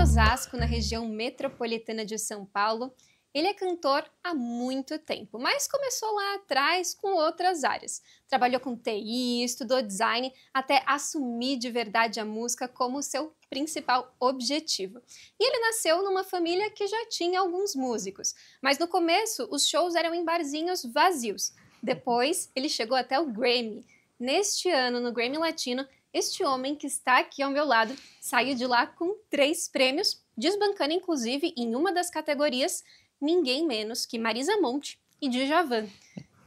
Osasco, na região metropolitana de São Paulo. Ele é cantor há muito tempo, mas começou lá atrás com outras áreas. Trabalhou com TI, estudou design, até assumir de verdade a música como seu principal objetivo. E ele nasceu numa família que já tinha alguns músicos, mas no começo os shows eram em barzinhos vazios. Depois ele chegou até o Grammy. Neste ano, no Grammy Latino, este homem que está aqui ao meu lado saiu de lá com 3 prêmios, desbancando inclusive em uma das categorias ninguém menos que Marisa Monte e Djavan.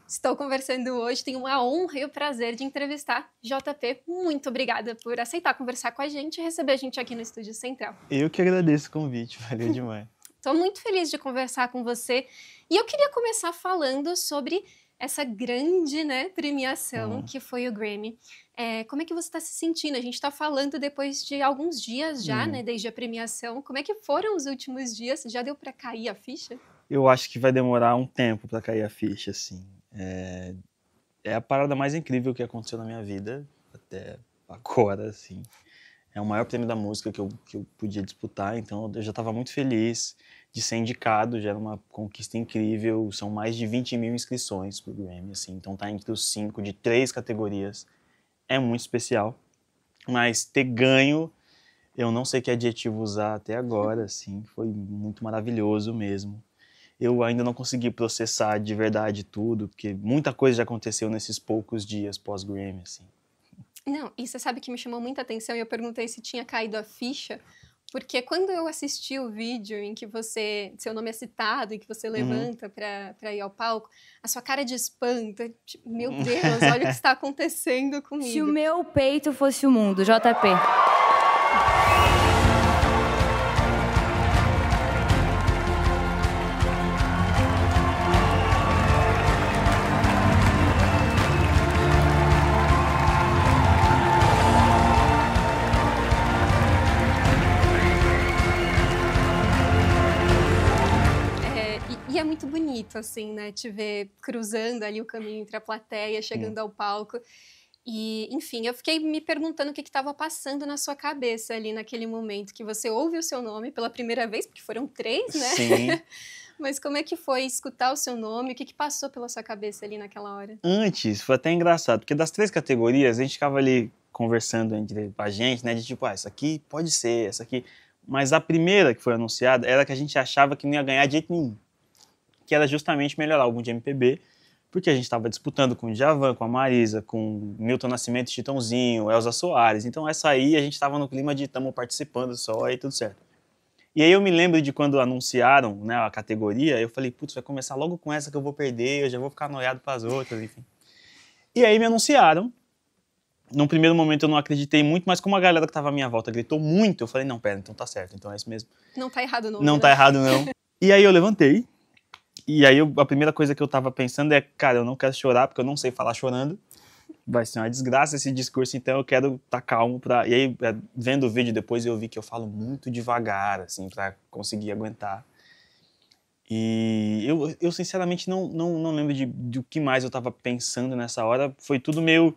Estou conversando hoje, tenho a honra e o prazer de entrevistar JP. Muito obrigada por aceitar conversar com a gente e receber a gente aqui no Estúdio Central. Eu que agradeço o convite, valeu demais. Estou muito feliz de conversar com você e eu queria começar falando sobre essa grande premiação que foi o Grammy. Como é que você está se sentindo? A gente está falando depois de alguns dias já, desde a premiação. Como é que foram os últimos dias? Já deu para cair a ficha? Eu acho que vai demorar um tempo para cair a ficha, assim. É a parada mais incrível que aconteceu na minha vida, até agora, assim. É o maior prêmio da música que eu podia disputar, então eu já estava muito feliz de ser indicado, já era uma conquista incrível. São mais de 20 mil inscrições para o Grammy, assim, então tá entre os 5 de 3 categorias. É muito especial, mas ter ganho, eu não sei que adjetivo usar até agora, assim, foi muito maravilhoso mesmo. Eu ainda não consegui processar de verdade tudo, porque muita coisa já aconteceu nesses poucos dias pós-Grammy, assim. Não, e você sabe que me chamou muita atenção e eu perguntei se tinha caído a ficha, porque quando eu assisti o vídeo em que seu nome é citado e que você levanta para ir ao palco, a sua cara de espanto, tipo, meu Deus, olha o que está acontecendo comigo. Se o meu peito fosse o mundo, JP. E é muito bonito, assim, né, te ver cruzando ali o caminho entre a plateia, chegando ao palco. E, enfim, eu fiquei me perguntando o que estava passando na sua cabeça ali naquele momento que você ouve o seu nome pela primeira vez, porque foram 3, né? Sim. Mas como é que foi escutar o seu nome? O que passou pela sua cabeça ali naquela hora? Antes, foi até engraçado, porque das 3 categorias, a gente ficava ali conversando entre a gente, né, de tipo, essa aqui pode ser, essa aqui. Mas a primeira que foi anunciada era que a gente achava que não ia ganhar de jeito nenhum, que era justamente melhorar o álbum de MPB, porque a gente estava disputando com o Djavan, com a Marisa, com Milton Nascimento e Chitãozinho, Elza Soares. Então essa aí a gente estava no clima de estamos participando só e tudo certo. E aí eu me lembro de quando anunciaram, né, a categoria, eu falei, putz, vai começar logo com essa que eu vou perder, eu já vou ficar noiado para as outras, enfim. E aí me anunciaram. Num primeiro momento eu não acreditei muito, mas como a galera que estava à minha volta gritou muito, eu falei, não, pera, então tá certo, então é isso mesmo. Não tá errado não. Não tá errado não. E aí eu levantei. E aí a primeira coisa que eu tava pensando é, cara, eu não quero chorar porque eu não sei falar chorando. Vai ser uma desgraça esse discurso, então eu quero estar calmo pra... E aí, vendo o vídeo depois, eu vi que eu falo muito devagar, assim, pra conseguir aguentar. E eu sinceramente não lembro do que mais eu tava pensando nessa hora. Foi tudo meio...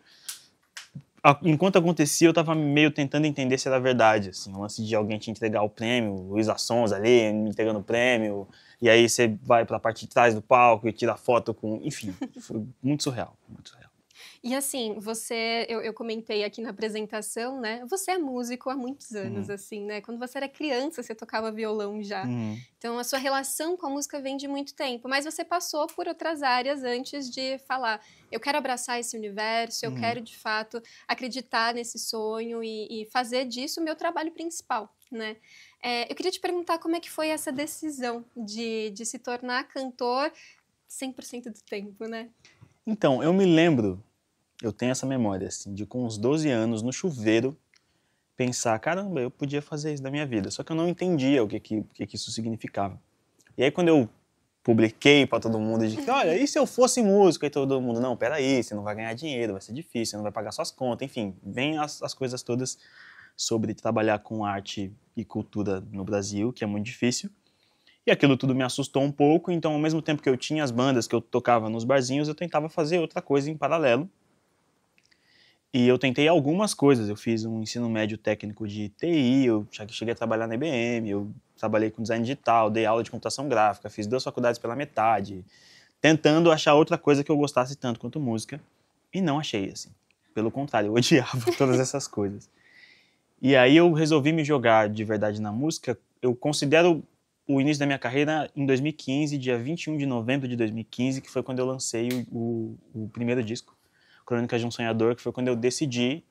Enquanto acontecia, eu tava meio tentando entender se era verdade, assim, o lance de alguém te entregar o prêmio, o Luísa Sonza ali me entregando o prêmio, e aí você vai pra parte de trás do palco e tira foto com... Enfim, foi muito surreal, muito surreal. E assim, eu comentei aqui na apresentação, né? Você é músico há muitos anos, assim, né? Quando você era criança, você tocava violão já. Então, a sua relação com a música vem de muito tempo. Mas você passou por outras áreas antes de falar, eu quero abraçar esse universo, eu quero, de fato, acreditar nesse sonho e fazer disso o meu trabalho principal, né? Eu queria te perguntar como é que foi essa decisão de se tornar cantor 100% do tempo, né? Então, eu me lembro, eu tenho essa memória, assim, de com uns 12 anos, no chuveiro, pensar, caramba, eu podia fazer isso da minha vida. Só que eu não entendia o que isso significava. E aí quando eu publiquei pra todo mundo, de que, olha, e se eu fosse músico? E todo mundo, não, peraí, você não vai ganhar dinheiro, vai ser difícil, você não vai pagar suas contas, enfim, vem as coisas todas sobre trabalhar com arte e cultura no Brasil, que é muito difícil. E aquilo tudo me assustou um pouco, então ao mesmo tempo que eu tinha as bandas que eu tocava nos barzinhos, eu tentava fazer outra coisa em paralelo. E eu tentei algumas coisas. Eu fiz um ensino médio técnico de TI, eu cheguei a trabalhar na IBM, eu trabalhei com design digital, dei aula de computação gráfica, fiz 2 faculdades pela metade, tentando achar outra coisa que eu gostasse tanto quanto música. E não achei, assim. Pelo contrário, eu odiava todas essas coisas. E aí eu resolvi me jogar de verdade na música. Eu considero o início da minha carreira em 2015, dia 21 de novembro de 2015, que foi quando eu lancei o primeiro disco, Crônicas de um Sonhador, que foi quando eu decidi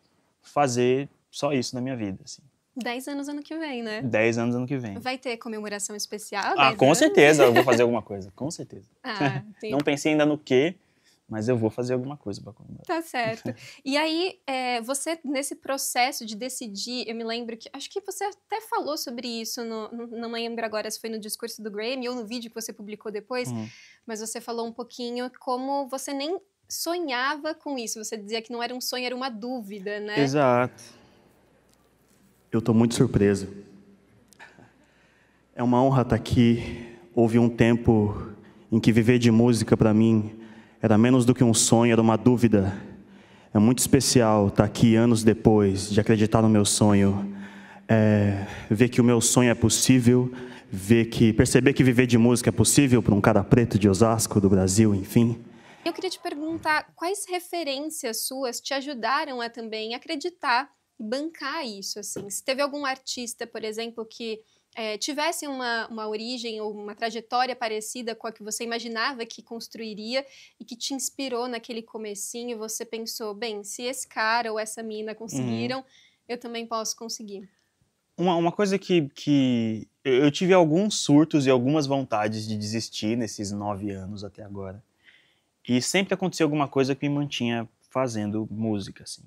fazer só isso na minha vida, assim. 10 anos ano que vem, né? 10 anos ano que vem. Vai ter comemoração especial? Ah, 10 com anos? certeza eu vou fazer alguma coisa, com certeza. Ah, sim. Não pensei ainda no quê, mas eu vou fazer alguma coisa para comemorar. Tá certo. E aí, você, nesse processo de decidir, eu me lembro que, acho que você até falou sobre isso, não lembro agora se foi no discurso do Grammy ou no vídeo que você publicou depois, mas você falou um pouquinho como você nem sonhava com isso, você dizia que não era um sonho, era uma dúvida, né? Exato. Eu estou muito surpreso. É uma honra estar aqui. Houve um tempo em que viver de música para mim era menos do que um sonho, era uma dúvida. É muito especial estar aqui anos depois de acreditar no meu sonho, ver que o meu sonho é possível, perceber que viver de música é possível para um cara preto de Osasco, do Brasil, enfim. Eu queria te perguntar, quais referências suas te ajudaram a também acreditar e bancar isso, assim? Se teve algum artista, por exemplo, que tivesse uma origem ou uma trajetória parecida com a que você imaginava que construiria e que te inspirou naquele comecinho e você pensou, bem, se esse cara ou essa mina conseguiram, eu também posso conseguir. Uma coisa que eu tive alguns surtos e algumas vontades de desistir nesses 9 anos até agora. E sempre aconteceu alguma coisa que me mantinha fazendo música, assim.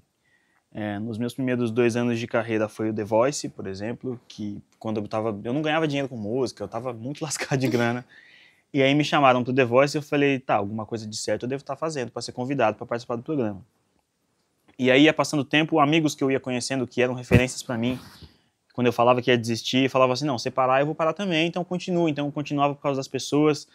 Nos meus primeiros 2 anos de carreira foi o The Voice, por exemplo, que quando eu não ganhava dinheiro com música, eu estava muito lascado de grana. E aí me chamaram pro The Voice e eu falei, tá, alguma coisa de certo eu devo estar fazendo para ser convidado para participar do programa. E aí ia passando o tempo, amigos que eu ia conhecendo que eram referências para mim, quando eu falava que ia desistir, falavam assim, não, você parar eu vou parar também, então continua. Então eu continuava por causa das pessoas,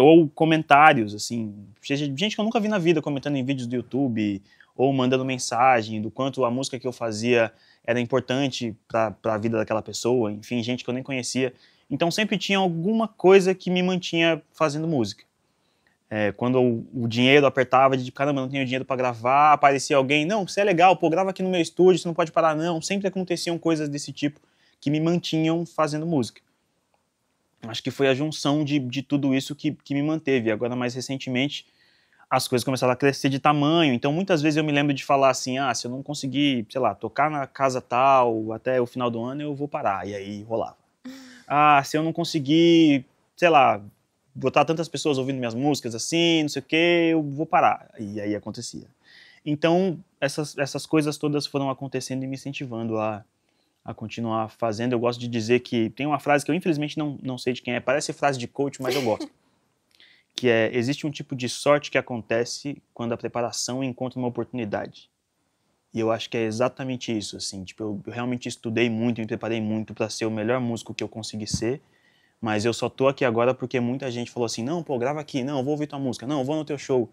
ou comentários, assim, gente que eu nunca vi na vida comentando em vídeos do YouTube, ou mandando mensagem do quanto a música que eu fazia era importante para a vida daquela pessoa, enfim, gente que eu nem conhecia. Então sempre tinha alguma coisa que me mantinha fazendo música. Quando o dinheiro apertava, de caramba, não tenho dinheiro para gravar, aparecia alguém, não, você é legal, pô, grava aqui no meu estúdio, você não pode parar não. Sempre aconteciam coisas desse tipo que me mantinham fazendo música. Acho que foi a junção de tudo isso que me manteve. Agora, mais recentemente, as coisas começaram a crescer de tamanho, então muitas vezes eu me lembro de falar assim, se eu não conseguir, sei lá, tocar na casa tal até o final do ano, eu vou parar, e aí rolava. Se eu não conseguir, sei lá, botar tantas pessoas ouvindo minhas músicas assim, não sei o que, eu vou parar, e aí acontecia. Então, essas coisas todas foram acontecendo e me incentivando a continuar fazendo. Eu gosto de dizer que, tem uma frase que eu infelizmente não sei de quem é, parece frase de coach, mas eu gosto. Que existe um tipo de sorte que acontece quando a preparação encontra uma oportunidade. E eu acho que é exatamente isso, assim, tipo, eu realmente estudei muito, me preparei muito para ser o melhor músico que eu consegui ser, mas eu só tô aqui agora porque muita gente falou assim, não, pô, grava aqui, não, eu vou ouvir tua música, não, eu vou no teu show.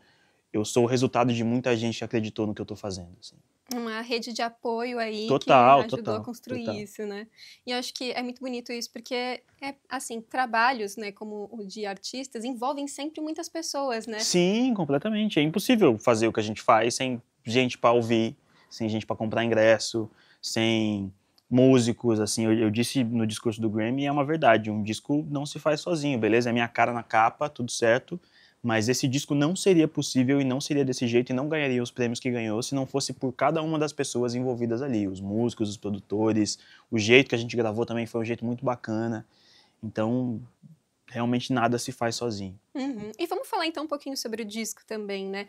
Eu sou o resultado de muita gente que acreditou no que eu tô fazendo, assim. Uma rede de apoio aí total, que ajudou a construir total. isso, né? E eu acho que é muito bonito isso, porque, assim, trabalhos, né, como o de artistas, envolvem sempre muitas pessoas, né? Sim, completamente. É impossível fazer o que a gente faz sem gente para ouvir, sem gente para comprar ingresso, sem músicos, assim. Eu disse no discurso do Grammy, é uma verdade, um disco não se faz sozinho, beleza? É minha cara na capa, tudo certo, mas esse disco não seria possível e não seria desse jeito e não ganharia os prêmios que ganhou se não fosse por cada uma das pessoas envolvidas ali, os músicos, os produtores, o jeito que a gente gravou também foi um jeito muito bacana. Então, realmente nada se faz sozinho. E vamos falar então um pouquinho sobre o disco também, né?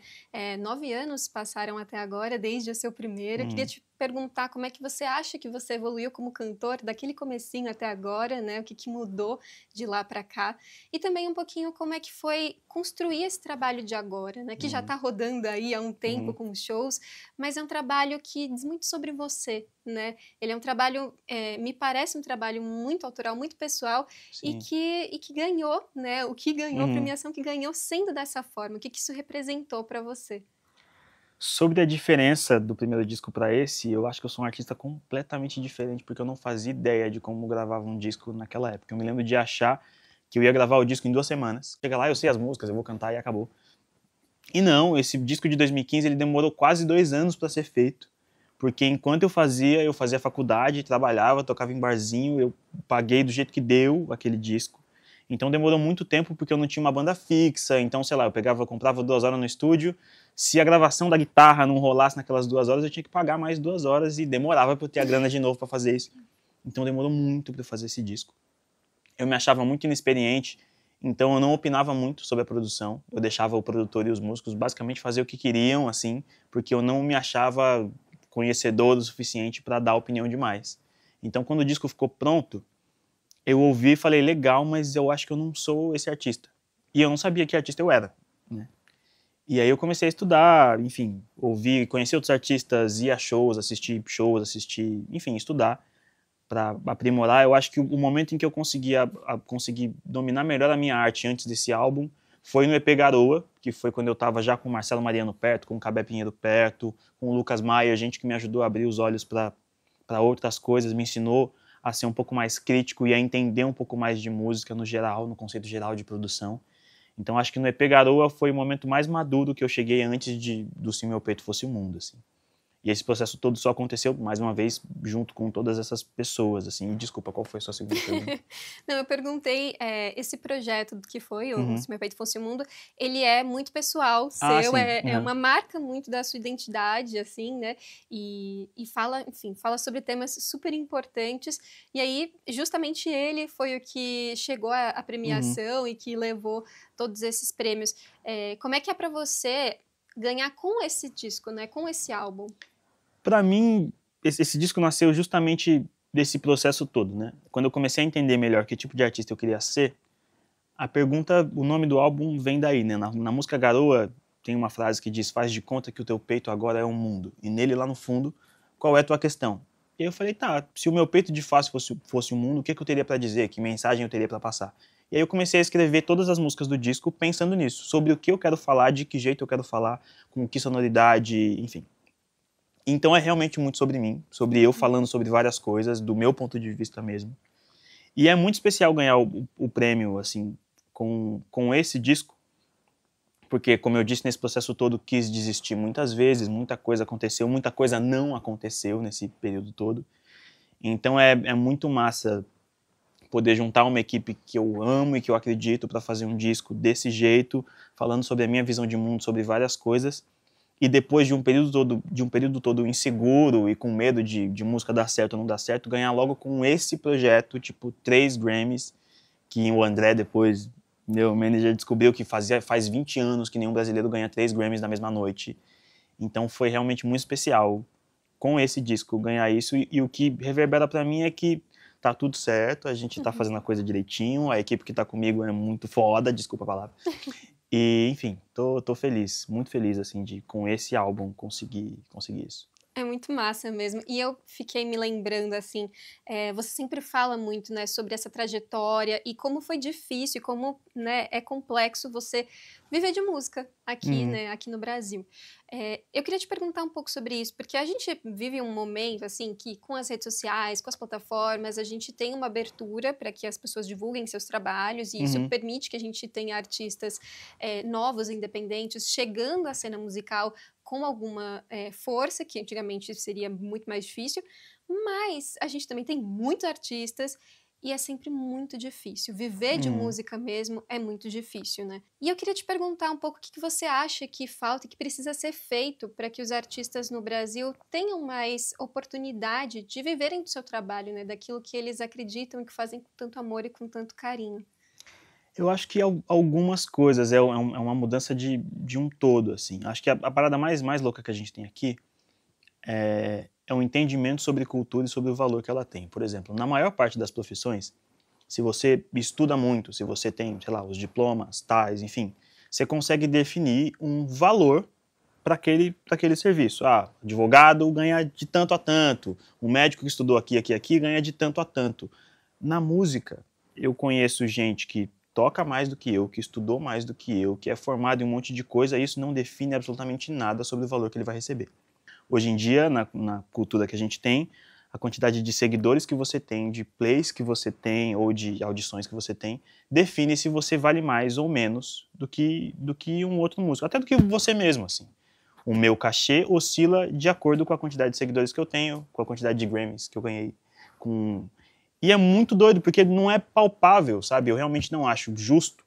9 anos passaram até agora, desde o seu primeiro. Eu queria te perguntar como é que você acha que você evoluiu como cantor daquele comecinho até agora, né? O que mudou de lá para cá? E também um pouquinho como é que foi construir esse trabalho de agora, né? Que já está rodando aí há um tempo com shows, mas é um trabalho que diz muito sobre você, né? Ele é um trabalho, me parece um trabalho muito autoral, muito pessoal e que ganhou, né? O que ganhou, a premiação que ganhou sendo dessa forma, o que isso representou para você? Sobre a diferença do primeiro disco para esse, eu acho que eu sou um artista completamente diferente, porque eu não fazia ideia de como gravava um disco naquela época. Eu me lembro de achar que eu ia gravar o disco em 2 semanas. Chega lá, eu sei as músicas, eu vou cantar e acabou. E não, esse disco de 2015 ele demorou quase 2 anos para ser feito, porque enquanto eu fazia faculdade, trabalhava, tocava em barzinho, eu paguei do jeito que deu aquele disco. Então demorou muito tempo porque eu não tinha uma banda fixa, então sei lá, comprava 2 horas no estúdio, se a gravação da guitarra não rolasse naquelas 2 horas, eu tinha que pagar mais 2 horas e demorava para eu ter a grana de novo para fazer isso. Então demorou muito para fazer esse disco. Eu me achava muito inexperiente, então eu não opinava muito sobre a produção, eu deixava o produtor e os músicos basicamente fazer o que queriam, assim, porque eu não me achava conhecedor o suficiente para dar opinião demais. Então quando o disco ficou pronto, eu ouvi e falei, legal, mas eu acho que eu não sou esse artista. E eu não sabia que artista eu era, né? E aí eu comecei a estudar, enfim, ouvir, conhecer outros artistas, ir a shows, enfim, estudar para aprimorar. Eu acho que o momento em que eu consegui dominar melhor a minha arte antes desse álbum foi no EP Garoa, que foi quando eu estava já com o Marcelo Mariano perto, com o Cabé Pinheiro perto, com o Lucas Maia, gente que me ajudou a abrir os olhos para outras coisas, me ensinou a ser um pouco mais crítico e a entender um pouco mais de música no geral, no conceito geral de produção. Então acho que no EP Garoa foi o momento mais maduro que eu cheguei antes do Se Meu Peito Fosse o Mundo, assim. E esse processo todo só aconteceu, mais uma vez, junto com todas essas pessoas, assim. E desculpa, qual foi a sua segunda pergunta? Não, eu perguntei, esse projeto que foi, o Se Meu Peito Fosse o Mundo, ele é muito pessoal, seu, sim. é uma marca muito da sua identidade, assim, né? E fala, enfim, fala sobre temas super importantes. E aí, justamente ele foi o que chegou à premiação e que levou todos esses prêmios. Como é que é pra você ganhar com esse disco, né? Com esse álbum? Para mim, esse disco nasceu justamente desse processo todo, né? Quando eu comecei a entender melhor que tipo de artista eu queria ser, o nome do álbum vem daí, né? Na música Garoa tem uma frase que diz: faz de conta que o teu peito agora é um mundo. E nele, lá no fundo, qual é a tua questão? E aí eu falei, tá, se o meu peito de fato fosse um mundo, o que eu teria para dizer? Que mensagem eu teria para passar? E aí eu comecei a escrever todas as músicas do disco pensando nisso, sobre o que eu quero falar, de que jeito eu quero falar, com que sonoridade, enfim. Então é realmente muito sobre mim, sobre eu falando sobre várias coisas, do meu ponto de vista mesmo. E é muito especial ganhar o prêmio, assim, com esse disco, porque, como eu disse, nesse processo todo quis desistir muitas vezes, muita coisa aconteceu, muita coisa não aconteceu nesse período todo. Então é muito massa poder juntar uma equipe que eu amo e que eu acredito para fazer um disco desse jeito, falando sobre a minha visão de mundo, sobre várias coisas. E depois de um período todo inseguro e com medo de música dar certo ou não dar certo, ganhar logo com esse projeto, tipo 3 Grammys, que o André depois, meu manager, descobriu que faz 20 anos que nenhum brasileiro ganha 3 Grammys na mesma noite. Então foi realmente muito especial com esse disco ganhar isso, e o que reverbera para mim é que tá tudo certo, a gente tá fazendo a coisa direitinho, a equipe que tá comigo é muito foda, desculpa a palavra. E, enfim, tô feliz, muito feliz, assim, de com esse álbum conseguir isso. É muito massa mesmo. E eu fiquei me lembrando, assim, você sempre fala muito, né, sobre essa trajetória e como foi difícil, e como, né, é complexo você viver de música aqui, né, aqui no Brasil. Eu queria te perguntar um pouco sobre isso, porque a gente vive um momento, assim, que com as redes sociais, com as plataformas, a gente tem uma abertura para que as pessoas divulguem seus trabalhos e isso permite que a gente tenha artistas novos, independentes, chegando à cena musical com alguma força, que antigamente seria muito mais difícil, mas a gente também tem muitos artistas e é sempre muito difícil. Viver de música mesmo é muito difícil, né? E eu queria te perguntar um pouco o que você acha que falta e que precisa ser feito para que os artistas no Brasil tenham mais oportunidade de viverem do seu trabalho, né? Daquilo que eles acreditam e que fazem com tanto amor e com tanto carinho. Eu acho que algumas coisas, é uma mudança de um todo, assim. Acho que a parada mais louca que a gente tem aqui é um entendimento sobre cultura e sobre o valor que ela tem. Por exemplo, na maior parte das profissões, se você estuda muito, se você tem, sei lá, os diplomas, tais, enfim, você consegue definir um valor para aquele serviço. Ah, advogado ganha de tanto a tanto, o médico que estudou aqui ganha de tanto a tanto. Na música, eu conheço gente que toca mais do que eu, que estudou mais do que eu, que é formado em um monte de coisa, isso não define absolutamente nada sobre o valor que ele vai receber. Hoje em dia, na cultura que a gente tem, a quantidade de seguidores que você tem, de plays que você tem ou de audições que você tem, define se você vale mais ou menos do que um outro músico, até do que você mesmo, assim. O meu cachê oscila de acordo com a quantidade de seguidores que eu tenho, com a quantidade de Grammys que eu ganhei. E é muito doido, porque não é palpável, sabe? Eu realmente não acho justo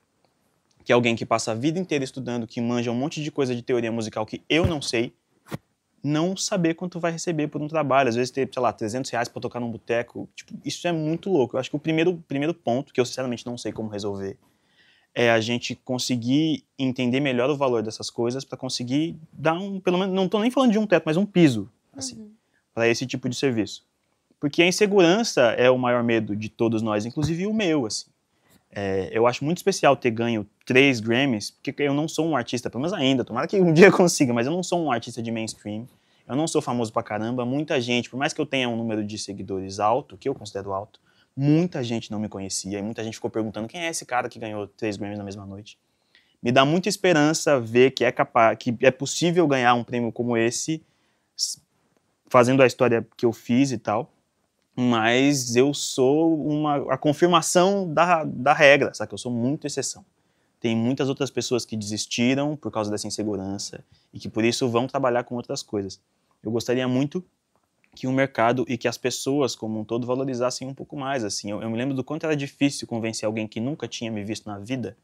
que alguém que passa a vida inteira estudando, que manja um monte de coisa de teoria musical que eu não sei, não saber quanto vai receber por um trabalho. Às vezes ter, sei lá, R$300 pra tocar num boteco. Tipo, isso é muito louco. Eu acho que o primeiro ponto, que eu sinceramente não sei como resolver, é a gente conseguir entender melhor o valor dessas coisas para conseguir dar pelo menos, não tô nem falando de um teto, mas um piso, assim, para esse tipo de serviço. Porque a insegurança é o maior medo de todos nós, inclusive o meu, assim. Eu acho muito especial ter ganho 3 Grammys, porque eu não sou um artista, pelo menos ainda, tomara que um dia eu consiga, mas eu não sou um artista de mainstream, eu não sou famoso pra caramba, muita gente, por mais que eu tenha um número de seguidores alto, que eu considero alto, muita gente não me conhecia, e muita gente ficou perguntando quem é esse cara que ganhou 3 Grammys na mesma noite. Me dá muita esperança ver que é possível ganhar um prêmio como esse, fazendo a história que eu fiz e tal, mas eu sou a confirmação da regra, sabe? Eu sou muito exceção. Tem muitas outras pessoas que desistiram por causa dessa insegurança e que por isso vão trabalhar com outras coisas. Eu gostaria muito que o mercado e que as pessoas como um todo valorizassem um pouco mais, assim. Eu me lembro do quanto era difícil convencer alguém que nunca tinha me visto na vida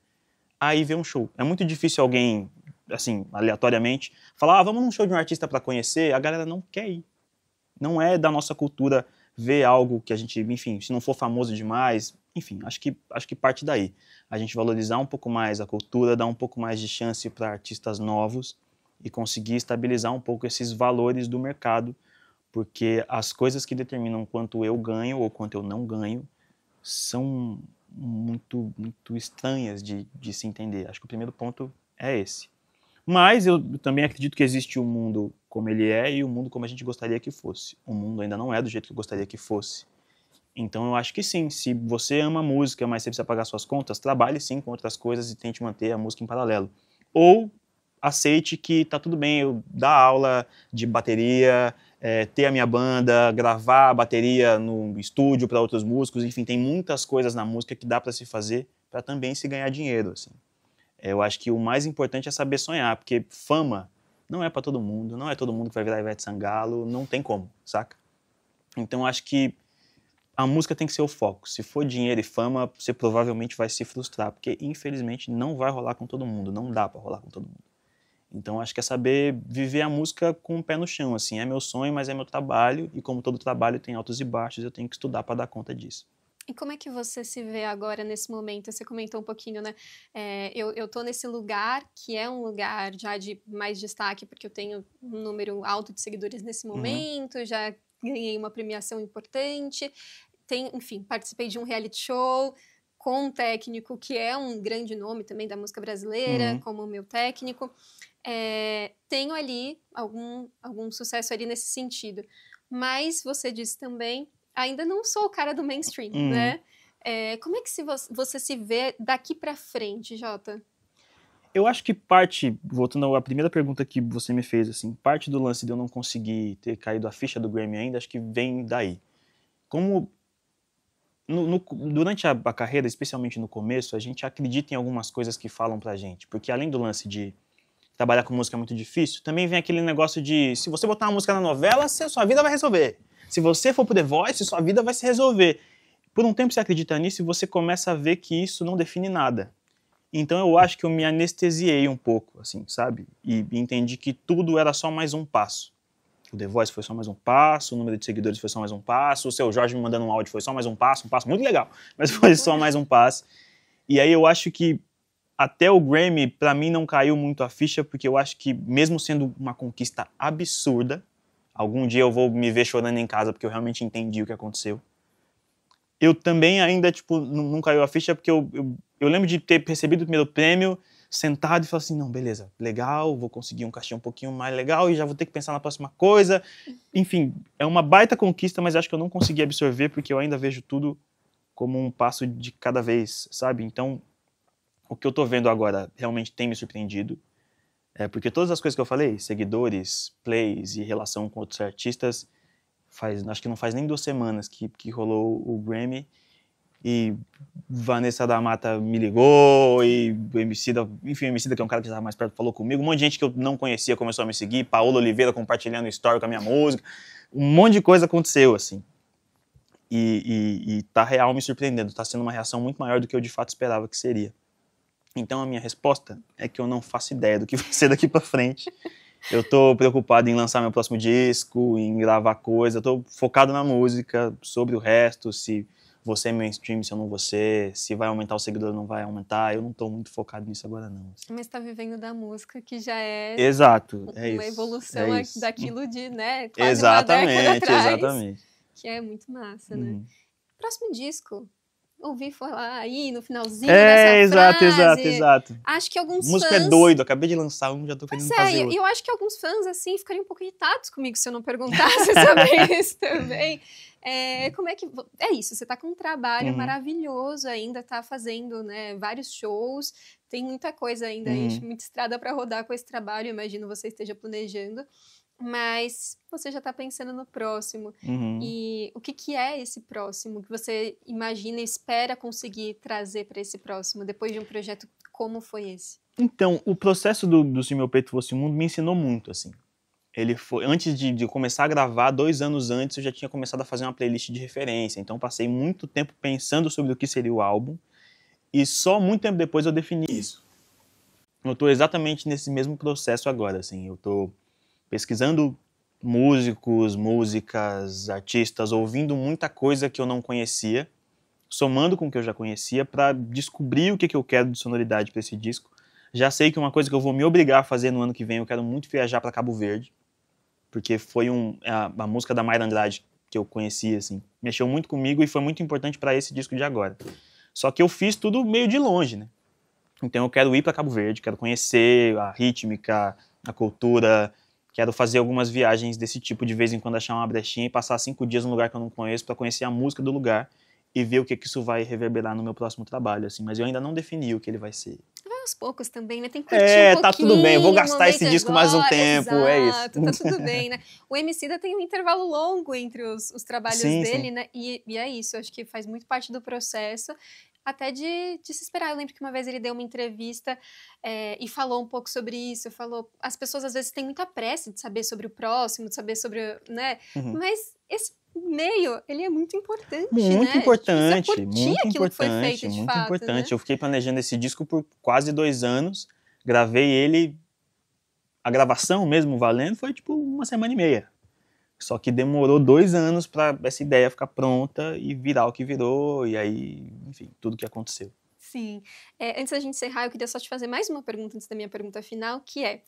a ir ver um show. É muito difícil alguém, assim, aleatoriamente, falar, vamos num show de um artista para conhecer, a galera não quer ir. Não é da nossa cultura ver algo que a gente, enfim, se não for famoso demais, enfim, acho que parte daí. A gente valorizar um pouco mais a cultura, dar um pouco mais de chance para artistas novos e conseguir estabilizar um pouco esses valores do mercado, porque as coisas que determinam quanto eu ganho ou quanto eu não ganho são muito, muito estranhas de se entender. Acho que o primeiro ponto é esse. Mas eu também acredito que existe o mundo como ele é e o mundo como a gente gostaria que fosse. O mundo ainda não é do jeito que eu gostaria que fosse. Então eu acho que sim, se você ama música, mas você precisa pagar suas contas, trabalhe sim com outras coisas e tente manter a música em paralelo. Ou aceite que tá tudo bem eu dar aula de bateria, ter a minha banda, gravar a bateria no estúdio para outros músicos, enfim, tem muitas coisas na música que dá para se fazer para também se ganhar dinheiro, assim. Eu acho que o mais importante é saber sonhar, porque fama não é para todo mundo, não é todo mundo que vai virar Ivete Sangalo, não tem como, saca? Então eu acho que a música tem que ser o foco. Se for dinheiro e fama, você provavelmente vai se frustrar, porque infelizmente não vai rolar com todo mundo, não dá para rolar com todo mundo. Então acho que é saber viver a música com o pé no chão, assim, é meu sonho, mas é meu trabalho, e como todo trabalho tem altos e baixos, eu tenho que estudar para dar conta disso. E como é que você se vê agora nesse momento? Você comentou um pouquinho, né? Eu tô nesse lugar que é um lugar já de mais destaque, porque eu tenho um número alto de seguidores nesse momento, já ganhei uma premiação importante, enfim, participei de um reality show com um técnico que é um grande nome também da música brasileira, como meu técnico. Tenho ali algum sucesso ali nesse sentido. Mas você disse também, ainda não sou o cara do mainstream, né? Como é que você se vê daqui pra frente, Jota? Eu acho que voltando à primeira pergunta que você me fez, assim, parte do lance de eu não conseguir ter caído a ficha do Grammy ainda, acho que vem daí. Como durante a carreira, especialmente no começo, a gente acredita em algumas coisas que falam pra gente, porque além do lance de trabalhar com música é muito difícil, também vem aquele negócio de, se você botar uma música na novela, sua vida vai resolver. Se você for pro The Voice, sua vida vai se resolver. Por um tempo você acredita nisso e você começa a ver que isso não define nada. Então eu acho que eu me anestesiei um pouco, assim, sabe? E entendi que tudo era só mais um passo. O The Voice foi só mais um passo, o número de seguidores foi só mais um passo, o seu Jorge me mandando um áudio foi só mais um passo muito legal, mas foi só mais um passo. E aí eu acho que até o Grammy, pra mim, não caiu muito a ficha, porque eu acho que mesmo sendo uma conquista absurda, algum dia eu vou me ver chorando em casa porque eu realmente entendi o que aconteceu. Eu também ainda, tipo, não caiu a ficha porque eu lembro de ter recebido o primeiro prêmio, sentado e falar assim, não, beleza, legal, vou conseguir um cachê um pouquinho mais legal e já vou ter que pensar na próxima coisa. Enfim, é uma baita conquista, mas acho que eu não consegui absorver porque eu ainda vejo tudo como um passo de cada vez, sabe? Então, o que eu tô vendo agora realmente tem me surpreendido. Porque todas as coisas que eu falei, seguidores, plays e relação com outros artistas, acho que não faz nem 2 semanas que rolou o Grammy, e Vanessa da Mata me ligou, e o Emicida, enfim, o Emicida, que é um cara que estava mais perto, falou comigo, um monte de gente que eu não conhecia começou a me seguir, Paola Oliveira compartilhando story com a minha música, um monte de coisa aconteceu, assim. E tá real me surpreendendo, tá sendo uma reação muito maior do que eu de fato esperava que seria. Então a minha resposta é que eu não faço ideia do que vai ser daqui pra frente. Eu tô preocupado em lançar meu próximo disco, em gravar coisa, eu tô focado na música, sobre o resto, se vou ser mainstream, se eu não vou ser, se vai aumentar o seguidor ou não vai aumentar, eu não tô muito focado nisso agora não. Mas tá vivendo da música, que já é Exato, uma evolução daquilo de, né, quase exatamente, uma década atrás, exatamente. que é muito massa, Uhum. né? Próximo disco, ouvi falar aí no finalzinho dessa Exato, frase. Exato. Acho que alguns Música fãs... é doido, acabei de lançar um, já tô querendo fazer outro. E eu acho que alguns fãs, assim, ficariam um pouco irritados comigo se eu não perguntasse sobre isso também. Como é que... É isso, você tá com um trabalho maravilhoso ainda, tá fazendo, né, vários shows, tem muita coisa ainda, muita estrada para rodar com esse trabalho, imagino você esteja planejando, mas você já tá pensando no próximo. E o que é esse próximo que você imagina e espera conseguir trazer para esse próximo, depois de um projeto como foi esse? Então, o processo do Se Meu Peito Fosse o Mundo me ensinou muito, assim. Ele foi, antes de começar a gravar, 2 anos antes, eu já tinha começado a fazer uma playlist de referência. Então, passei muito tempo pensando sobre o que seria o álbum. E só muito tempo depois eu defini isso. Eu estou exatamente nesse mesmo processo agora, assim. Eu estou pesquisando músicos, músicas, artistas, ouvindo muita coisa que eu não conhecia, somando com o que eu já conhecia, para descobrir o que eu quero de sonoridade para esse disco. Já sei que uma coisa que eu vou me obrigar a fazer no ano que vem, eu quero muito viajar para Cabo Verde, porque foi a música da Mayra Andrade que eu conheci, assim, mexeu muito comigo e foi muito importante para esse disco de agora. Só que eu fiz tudo meio de longe, né? Então eu quero ir para Cabo Verde, quero conhecer a rítmica, a cultura, quero fazer algumas viagens desse tipo, de vez em quando achar uma brechinha e passar 5 dias num lugar que eu não conheço para conhecer a música do lugar e ver o que isso vai reverberar no meu próximo trabalho, assim. Mas eu ainda não defini o que ele vai ser. Aos poucos também, né? Tem que curtir um pouquinho. Tá tudo bem, eu vou gastar esse disco mais um tempo, exato, é isso. Tá tudo bem, né? O Emicida tem um intervalo longo entre os trabalhos dele, né? E é isso, acho que faz muito parte do processo, até de se esperar. Eu lembro que uma vez ele deu uma entrevista e falou um pouco sobre isso, as pessoas às vezes têm muita pressa de saber sobre o próximo, de saber sobre, né? Mas esse meio, ele é muito importante, muito né? importante, muito aquilo que foi feito, de muito fato, importante. né? Eu fiquei planejando esse disco por quase 2 anos, gravei ele, a gravação mesmo valendo foi tipo 1 semana e meia. Só que demorou 2 anos para essa ideia ficar pronta e virar o que virou, e aí, enfim, tudo que aconteceu. Sim. Antes da gente encerrar, eu queria só te fazer mais uma pergunta antes da minha pergunta final, que é...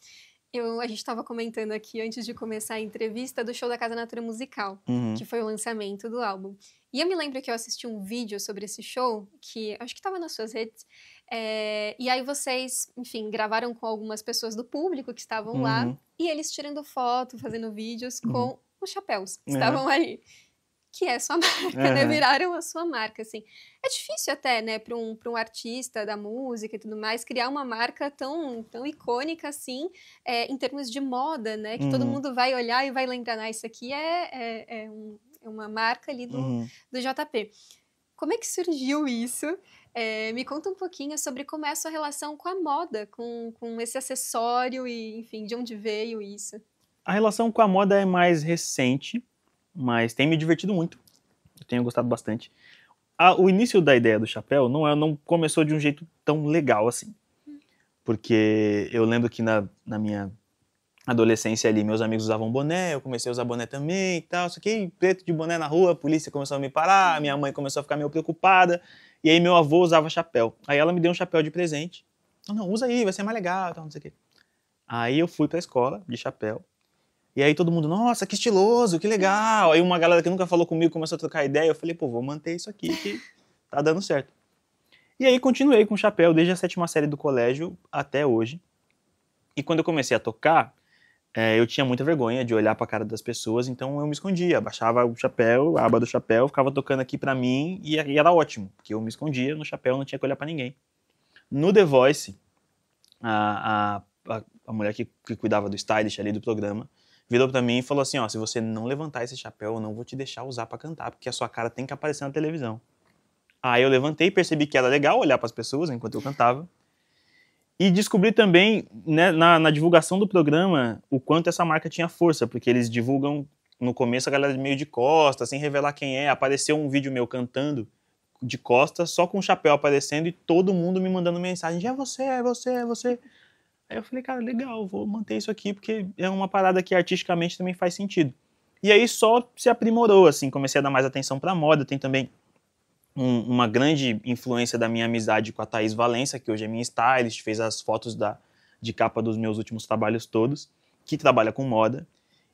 A gente estava comentando aqui, antes de começar a entrevista, do show da Casa Natura Musical, que foi o lançamento do álbum. E eu me lembro que eu assisti um vídeo sobre esse show, que acho que estava nas suas redes, e aí vocês, enfim, gravaram com algumas pessoas do público que estavam lá, e eles tirando foto, fazendo vídeos com os chapéus que estavam ali. Que é sua marca, né? Viraram a sua marca, assim. É difícil até, né, para um artista da música e tudo mais, criar uma marca tão icônica, assim, em termos de moda, né? Que todo mundo vai olhar e vai lembrar, isso aqui é uma marca ali do JP. Como é que surgiu isso? Me conta um pouquinho sobre como é a sua relação com a moda, com esse acessório e, enfim, de onde veio isso. A relação com a moda é mais recente, mas tem me divertido muito. Eu tenho gostado bastante. O início da ideia do chapéu não começou de um jeito tão legal assim. Porque eu lembro que na minha adolescência ali, meus amigos usavam boné, eu comecei a usar boné também e tal. Só que preto de boné na rua, a polícia começou a me parar, minha mãe começou a ficar meio preocupada. E aí meu avô usava chapéu. Aí ela me deu um chapéu de presente. Não, usa aí, vai ser mais legal, tal, não sei o quê. Aí eu fui pra escola de chapéu. E aí todo mundo, nossa, que estiloso, que legal. Aí uma galera que nunca falou comigo começou a trocar ideia. Eu falei, pô, vou manter isso aqui que tá dando certo. E aí continuei com o chapéu desde a 7ª série do colégio até hoje. E quando eu comecei a tocar, eu tinha muita vergonha de olhar pra cara das pessoas, então eu me escondia. Abaixava o chapéu, a aba do chapéu, ficava tocando aqui pra mim e era ótimo. Porque eu me escondia no chapéu, não tinha que olhar pra ninguém. No The Voice, a mulher que cuidava do stylist ali do programa, virou pra mim e falou assim, ó, se você não levantar esse chapéu, eu não vou te deixar usar pra cantar, porque a sua cara tem que aparecer na televisão. Aí eu levantei, percebi que era legal olhar pras pessoas enquanto eu cantava, e descobri também, né, na divulgação do programa, o quanto essa marca tinha força, porque eles divulgam, no começo, a galera meio de costas, sem revelar quem é. Apareceu um vídeo meu cantando de costas, só com o chapéu aparecendo, e todo mundo me mandando mensagem, é você, é você, é você. Aí eu falei, cara, legal, vou manter isso aqui, porque é uma parada que artisticamente também faz sentido. E aí só se aprimorou, assim, comecei a dar mais atenção pra moda. Tem também uma grande influência da minha amizade com a Thaís Valença, que hoje é minha stylist, fez as fotos de capa dos meus últimos trabalhos todos, que trabalha com moda,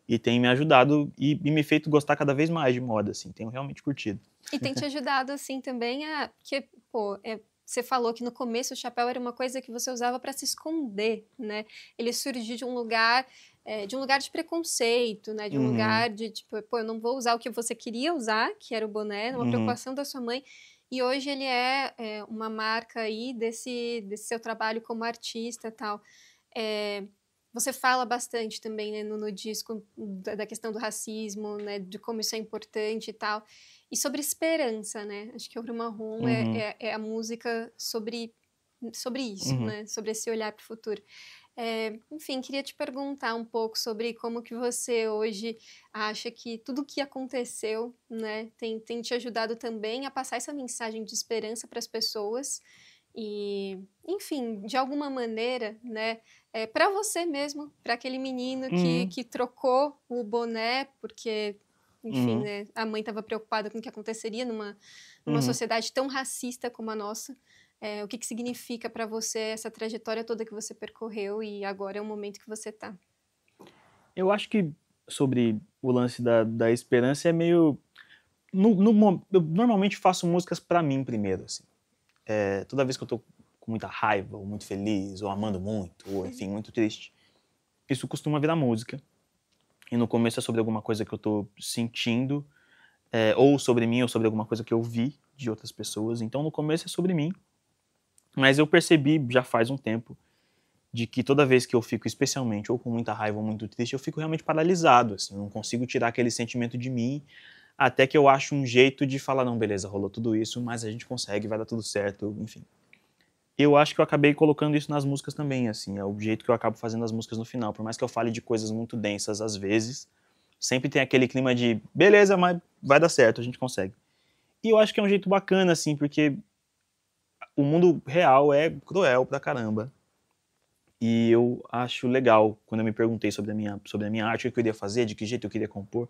e tem me ajudado e me feito gostar cada vez mais de moda, assim, tenho realmente curtido. E tem te ajudado, assim, também porque, pô, você falou que no começo o chapéu era uma coisa que você usava para se esconder, né? Ele surgiu de um lugar de preconceito, né? De um lugar de, tipo, pô, eu não vou usar o que você queria usar, que era o boné, uma preocupação da sua mãe. E hoje ele é uma marca aí desse seu trabalho como artista e tal. Você fala bastante também, né, no disco da questão do racismo, né, de como isso é importante e tal. E sobre esperança, né? Acho que Ouro Marrom é a música sobre isso, né? Sobre esse olhar para o futuro. Enfim, queria te perguntar um pouco sobre como que você hoje acha que tudo o que aconteceu, né, tem te ajudado também a passar essa mensagem de esperança para as pessoas e, enfim, de alguma maneira, né, para você mesmo, para aquele menino que trocou o boné porque, enfim, né, a mãe estava preocupada com o que aconteceria numa sociedade tão racista como a nossa. O que significa para você essa trajetória toda que você percorreu e agora é o momento que você está? Eu acho que sobre o lance da esperança é meio... eu normalmente faço músicas pra mim primeiro, assim. Toda vez que eu tô com muita raiva, ou muito feliz, ou amando muito, ou enfim, muito triste, isso costuma virar música. E no começo é sobre alguma coisa que eu tô sentindo, ou sobre mim, ou sobre alguma coisa que eu vi de outras pessoas. Então no começo é sobre mim. Mas eu percebi já faz um tempo de que toda vez que eu fico especialmente ou com muita raiva ou muito triste, eu fico realmente paralisado, assim, eu não consigo tirar aquele sentimento de mim, até que eu acho um jeito de falar, não, beleza, rolou tudo isso, mas a gente consegue, vai dar tudo certo, enfim. Eu acho que eu acabei colocando isso nas músicas também, assim, é o jeito que eu acabo fazendo as músicas no final, por mais que eu fale de coisas muito densas às vezes, sempre tem aquele clima de, beleza, mas vai dar certo, a gente consegue. E eu acho que é um jeito bacana, assim, porque o mundo real é cruel pra caramba. E eu acho legal, quando eu me perguntei sobre a minha arte, o que eu queria fazer, de que jeito eu queria compor,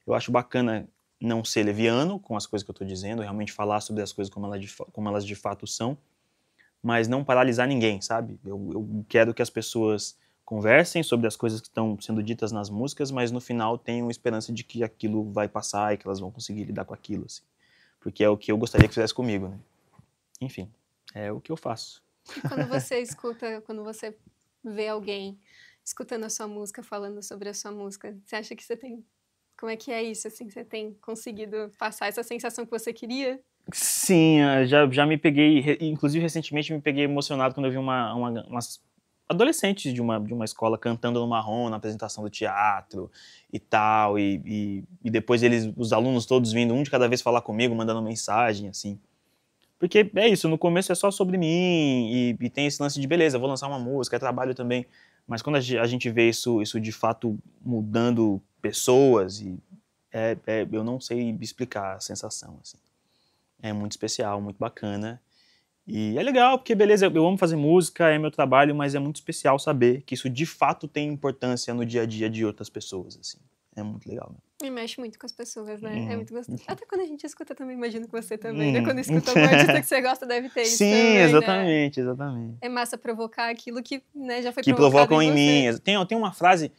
eu acho bacana não ser leviano com as coisas que eu tô dizendo, realmente falar sobre as coisas como elas de fato são, mas não paralisar ninguém, sabe? Eu quero que as pessoas conversem sobre as coisas que estão sendo ditas nas músicas, mas no final tenham esperança de que aquilo vai passar e que elas vão conseguir lidar com aquilo, assim. Porque é o que eu gostaria que fizesse comigo, né? Enfim, é o que eu faço. E quando você quando você vê alguém escutando a sua música, falando sobre a sua música, você acha que você tem... Como é que é isso, assim? Você tem conseguido passar essa sensação que você queria? Sim, já me peguei, inclusive recentemente me peguei emocionado quando eu vi umas adolescentes de uma escola cantando no Marrom, na apresentação do teatro e tal, e depois os alunos todos vindo, um de cada vez falar comigo, mandando mensagem, assim. Porque é isso, no começo é só sobre mim e tem esse lance de, beleza, vou lançar uma música, é trabalho também, mas quando a gente vê isso de fato mudando pessoas, eu não sei explicar a sensação, assim. É muito especial, muito bacana. E é legal, porque beleza, eu amo fazer música, é meu trabalho, mas é muito especial saber que isso de fato tem importância no dia a dia de outras pessoas, assim. É muito legal, né? E mexe muito com as pessoas, né? É muito gostoso. Até quando a gente escuta também, imagino que você também, né? Quando escuta algum artista que você gosta, deve ter isso Sim, também, exatamente, né? exatamente. É massa provocar aquilo que, né, já foi Que provocado provocam em você. mim. Tem uma frase,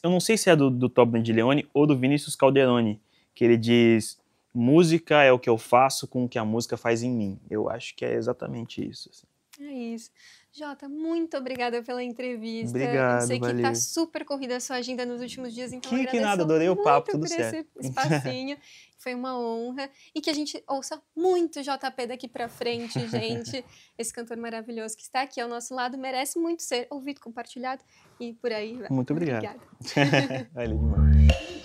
eu não sei se é do Tom Bandileone ou do Vinícius Calderoni, que ele diz, música é o que eu faço com o que a música faz em mim. Eu acho que é exatamente isso, assim. É isso. Jota, muito obrigada pela entrevista. Obrigado, Eu sei que valeu. tá super corrida a sua agenda nos últimos dias, então eu Que nada, agradeço adorei o papo, muito tudo por certo. esse espacinho. Foi uma honra. E que a gente ouça muito JP daqui pra frente, gente. Esse cantor maravilhoso que está aqui ao nosso lado merece muito ser ouvido, compartilhado e por aí vai. Muito obrigado. Obrigada. Valeu demais.